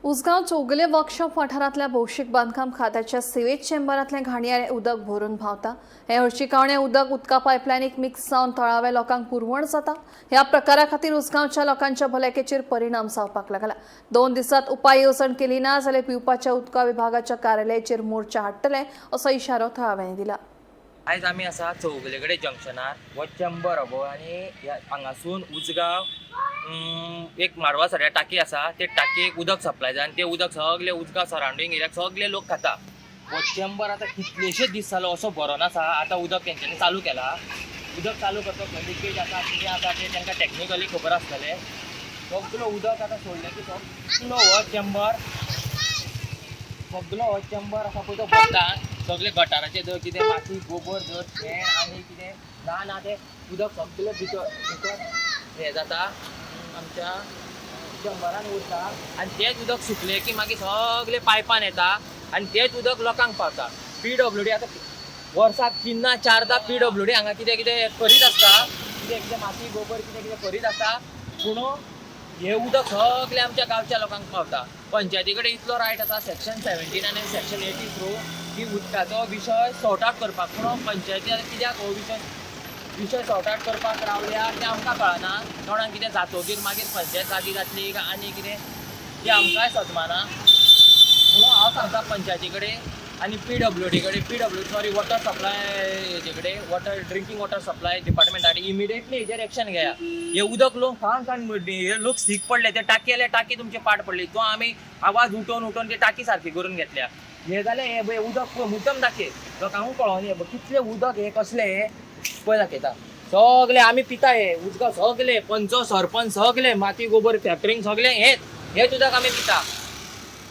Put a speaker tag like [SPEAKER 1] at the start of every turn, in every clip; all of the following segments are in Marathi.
[SPEAKER 1] उसगांव चौगले वर्कशॉप वाठारांतल्या भौशीक बांदकाम खात्याच्या सिवेज चेंबरांतलें घाणयारें उदक भरून व्हांवता। हे हळशिकावणें उदका पायपलायनीक मिक्स जावन थळाव्या लोकांक पुरवण जाता। ह्या प्रकारा खातीर उसगांवच्या लोकांच्या भलायकेचेर परिणाम जावपाक लागला। 2 दिसांत उपाय येवजण केली ना जाल्यार पिवपाच्या उदका विभागाच्या कार्यालयाचेर मोर्चा हाडटले असो इशारो थळाव्यांनी दिला।
[SPEAKER 2] आज आमी आसा चौगलेकडे जंक्शनार हो चेंबर हो आणि हांगासून उजगांव एक मारवा सड्या टाकी आसा ते टाकयेक उदक सप्लाय जाय आणि ते उदक सगळे उजगांव सराउंडिंग एरियाक सगळे लोक खाता। हो चेंबर आता कितलेशे दीस जालो असो भरोन आसा। आता उदक तेंच्यांनी चालू केला। उदक चालू करता लिकेज आसा कितें आसा ते तांकां टॅक्निकली खबर आसतलें। सगळो उदक आतां सोडलें की सगळो हो चेंबर आसा पळय तो भरता। सगळे गटाराचे जर कितें माती गोबर जर शेण आनी कितें ना ते उदक सगळें भितर हें जाता आमच्या चेंबरान उरता आनी तेच उदक सुकलें की मागीर सगळे पायपान येता आनी तेच उदक लोकांक पावता। PWD आतां वर्साक 3-4दा PWD हांगा कितें कितें करीत आसता, कितें माती गोबर कितें करीत आसता, पूण हे उदक सगळे आमच्या गांवच्या लोकांक पावता। पंचायती कडेन इतलो रायट आसा सेक्शन 17 आनी सेक्शन 80 थ्रू की उदकाचो विशय सॉर्ट आउट करपाक, पूण पंचायती आतां कित्याक हो विशय सॉर्ट आउट करपाक रावल्या तें आमकां कळना। कोणाक कितें जातकीर मागीर पंचायत जागी जातली काय आनी कितें तें आमकांय सदमाना। म्हणून हांव सांगता पंचायती कडेन आनी PWD कडेन वॉटर सप्लाय हेजे कडेन ड्रिंकींग वॉटर सप्लाय डिपार्टमेंटान इमिडिएटली हेजेर एक्शन घेया। हे उदक लोक हे लोक सीक पडले, ते टाकी तुमचे पाड पडली, तो आमी आवाज उठोवन ती टाकी सारकी करून घेतल्या। हे जालें हे उदक मुद्दम दाखय लोकांक कळोनी कितले उदक हे कसले पळय दाखयता। सगळे आमी पिता हे उदक सगळे पंच सरपंच सगळे माती गोबर फॅक्टरींग सगळे हेच उदक आमी पिता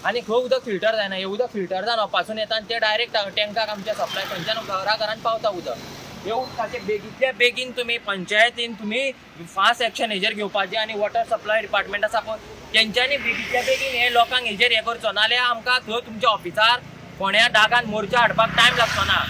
[SPEAKER 2] आनी खंय उदक फिल्टर जायना। हे उदक फिल्टर जावन पासून येता आनी ते डायरेक्ट टँकाक आमच्या सप्लाय खंयच्यान घरान पावता उदक। हे उदकाचे बेगींतल्या बेगीन तुमी पंचायतीन तुमी फास्ट एक्शन हेजेर घेवपाचें आनी वॉटर सप्लाय डिपार्टमेंट आसा पळय तेंच्यांनी बेगींतल्या बेगीन हे लोकांक हेजेर हे करचो, नाल्यार आमकां थंय तुमच्या ऑफिसार कोण्या डागान मोर्चा हाडपाक टायम लागचो ना।